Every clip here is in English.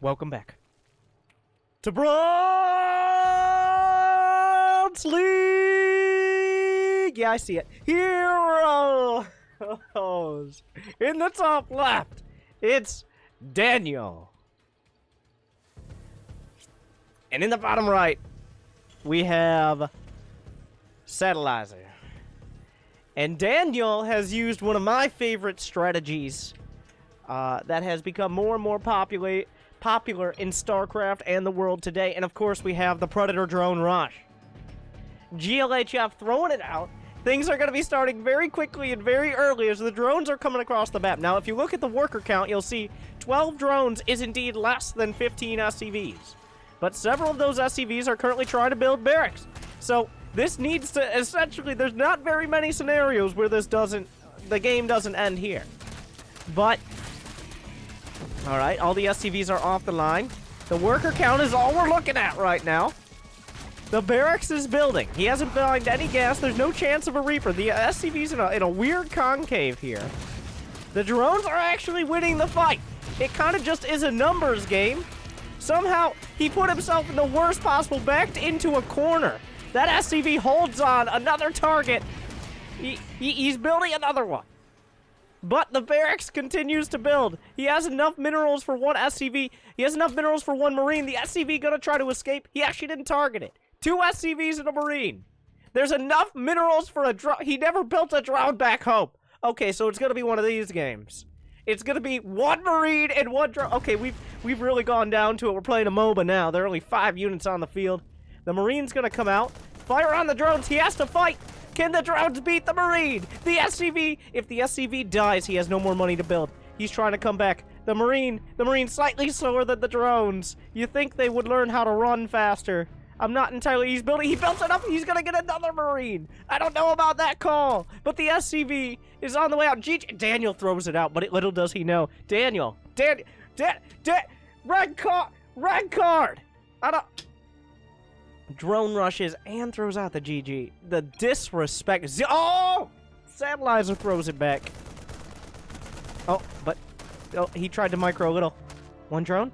Welcome back to Bronze League. Yeah, I see it. Heroes in the top left. It's Daniel, and in the bottom right, we have Satellizer. And Daniel has used one of my favorite strategies that has become more and more popular in StarCraft and the world today. And of course, we have the Predator Drone Rush. GLHF throwing it out. Things are going to be starting very quickly and very early as the drones are coming across the map. Now, if you look at the worker count, you'll see 12 drones is indeed less than 15 SCVs. But several of those SCVs are currently trying to build barracks. So this needs to, essentially, there's not very many scenarios where this doesn't, the game doesn't end here. But, all right, all the SCVs are off the line. The worker count is all we're looking at right now. The barracks is building. He hasn't mined any gas. There's no chance of a Reaper. The SCV's in a weird concave here. The drones are actually winning the fight. It kind of just is a numbers game. Somehow, he put himself in the worst possible, backed into a corner. That SCV holds on another target. He's building another one. But the barracks continues to build. He has enough minerals for one SCV. He has enough minerals for one Marine. The SCV gonna try to escape. He actually didn't target it. 2 SCVs and a Marine. There's enough minerals for a drone. He never built a drone back home. Okay, so it's gonna be one of these games. It's gonna be 1 Marine and 1 drone. Okay, we've really gone down to it. We're playing a MOBA now. There are only 5 units on the field. The Marine's gonna come out. Fire on the drones. He has to fight. Can the drones beat the Marine? The SCV, if the SCV dies, he has no more money to build. He's trying to come back. The Marine slightly slower than the drones. You think they would learn how to run faster. I'm not entirely, he built it up, he's gonna get another Marine. I don't know about that call, but the SCV is on the way out. Daniel throws it out, but little does he know. Daniel, red card. I don't. Drone rushes and throws out the GG. The disrespect. Oh! Satellizer throws it back. Oh, but he tried to micro a little. 1 drone?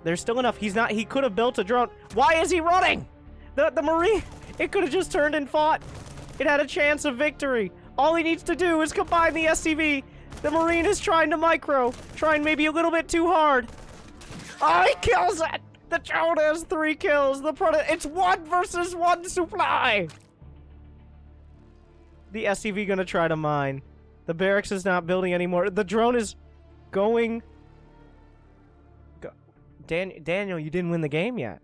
There's still enough. He could have built a drone. Why is he running? The Marine, it could have just turned and fought. It had a chance of victory. All he needs to do is combine the SCV. The Marine is trying to micro. Trying maybe a little bit too hard. Oh, he kills it! The drone has 3 kills. The Predator, it's 1 versus 1 supply. The SCV gonna try to mine. The barracks is not building anymore. The drone is going. Daniel, you didn't win the game yet.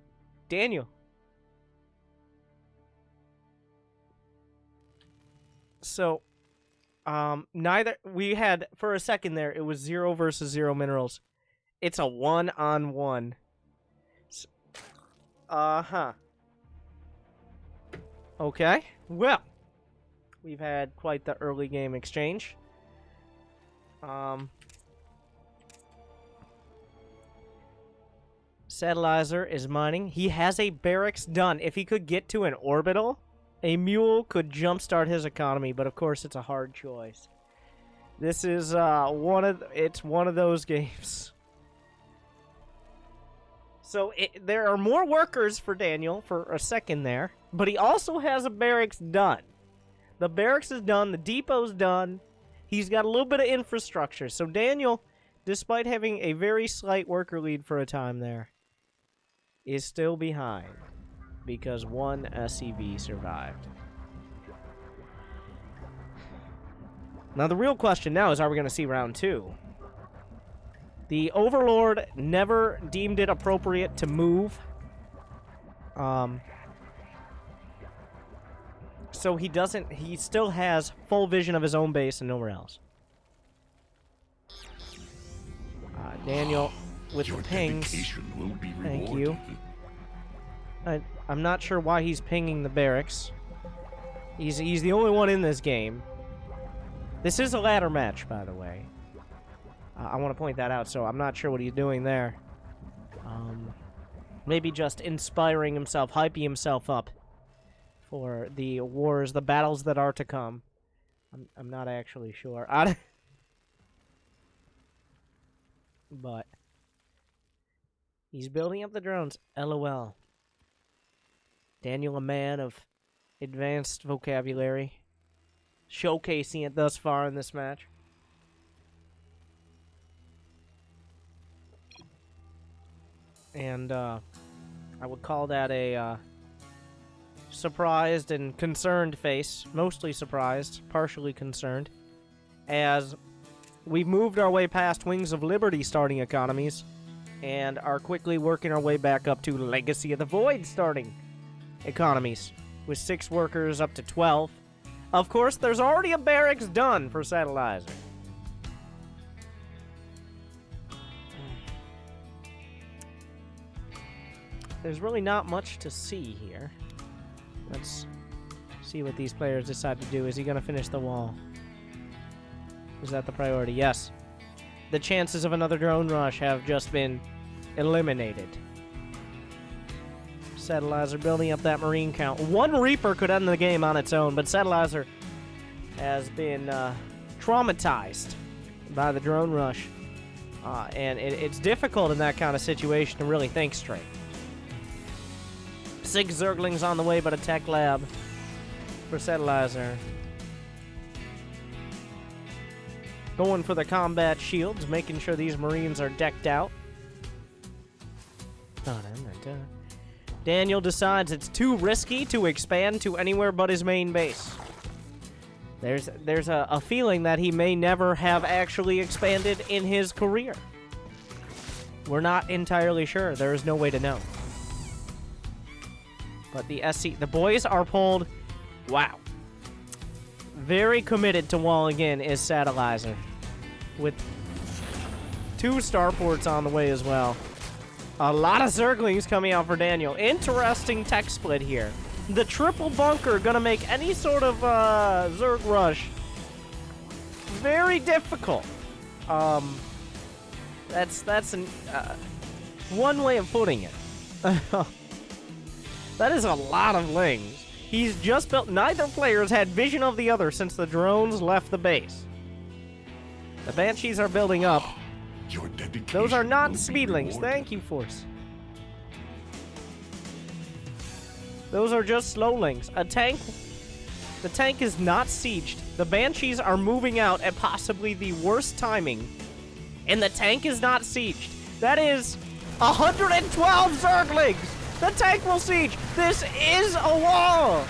Daniel. So, we had, for a second there, it was 0 versus 0 minerals. It's a 1-on-1. Uh-huh. Okay. Well, we've had quite the early game exchange. Satellizer is mining. He has a barracks done. If he could get to an orbital, a mule could jumpstart his economy, but of course it's a hard choice. This is one of those games. So there are more workers for Daniel for a second there, but he also has a barracks done. The barracks is done, the depot's done. He's got a little bit of infrastructure. So Daniel, despite having a very slight worker lead for a time there, is still behind because 1 SCV survived. Now the real question now is, are we going to see round 2? The Overlord never deemed it appropriate to move. So he still has full vision of his own base and nowhere else. Daniel with the pings. Thank you. I'm not sure why he's pinging the barracks. He's the only one in this game. This is a ladder match, by the way. I want to point that out, so I'm not sure what he's doing there. Maybe just inspiring himself, hyping himself up for the wars, the battles that are to come. I'm not actually sure. But he's building up the drones. LOL. Daniel, a man of advanced vocabulary, showcasing it thus far in this match. And I would call that a surprised and concerned face. Mostly surprised, partially concerned, as we've moved our way past Wings of Liberty starting economies and are quickly working our way back up to Legacy of the Void starting economies, with 6 workers up to 12. Of course, there's already a barracks done for Satellizer. There's really not much to see here. Let's see what these players decide to do. Is he going to finish the wall? Is that the priority? Yes. The chances of another drone rush have just been eliminated. Satellizer building up that marine count. 1 Reaper could end the game on its own, but Satellizer has been traumatized by the drone rush. And it's difficult in that kind of situation to really think straight. 6 Zerglings on the way, but a tech lab for Satellizer. Going for the combat shields, making sure these Marines are decked out. Daniel decides it's too risky to expand to anywhere but his main base. There's a feeling that he may never have actually expanded in his career. We're not entirely sure. There is no way to know. But the boys are pulled. Wow. Very committed to walling in is Satellizer, with 2 starports on the way as well. A lot of Zerglings coming out for Daniel. Interesting tech split here. The triple bunker gonna make any sort of Zerg rush very difficult. That's one way of putting it. That is a lot of lings. He's just built. Neither player's had vision of the other since the drones left the base. The Banshees are building up. Those are not speedlings. Thank you, Force. Those are just slowlings. A tank. The tank is not sieged. The Banshees are moving out at possibly the worst timing. And the tank is not sieged. That is 112 Zerglings. The tank will siege. This is a wall.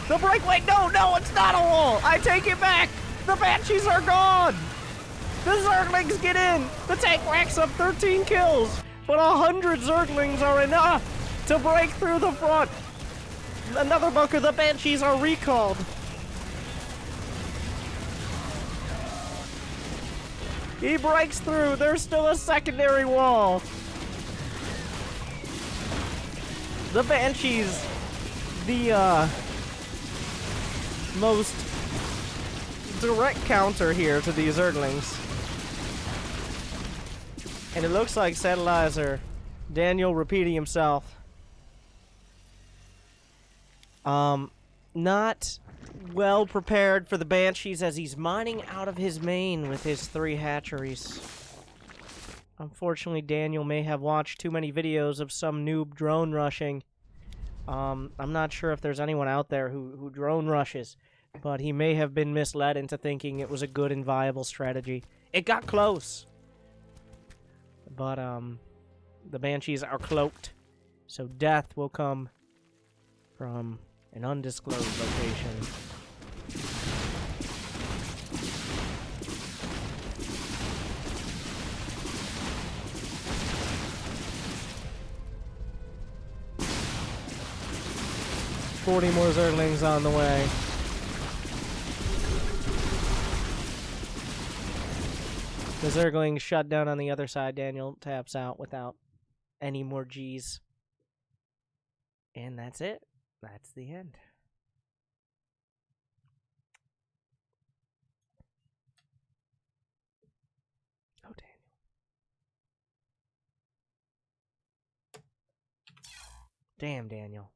The breakaway. No, it's not a wall. I take it back. The Banshees are gone. The Zerglings get in. The tank racks up 13 kills. But 100 Zerglings are enough to break through the front. Another bunker. The Banshees are recalled. He breaks through. There's still a secondary wall. The Banshees, the most direct counter here to these Zerglings. And it looks like Satellizer, Daniel repeating himself. Not well prepared for the Banshees as he's mining out of his main with his 3 hatcheries. Unfortunately, Daniel may have watched too many videos of some noob drone rushing. I'm not sure if there's anyone out there who drone rushes, but he may have been misled into thinking it was a good and viable strategy. It got close. But, the Banshees are cloaked, so death will come from an undisclosed location. $40 more Zerglings on the way. The Zerglings shut down on the other side. Daniel taps out without any more Gs. And that's it. That's the end. Oh, Daniel. Damn, Daniel.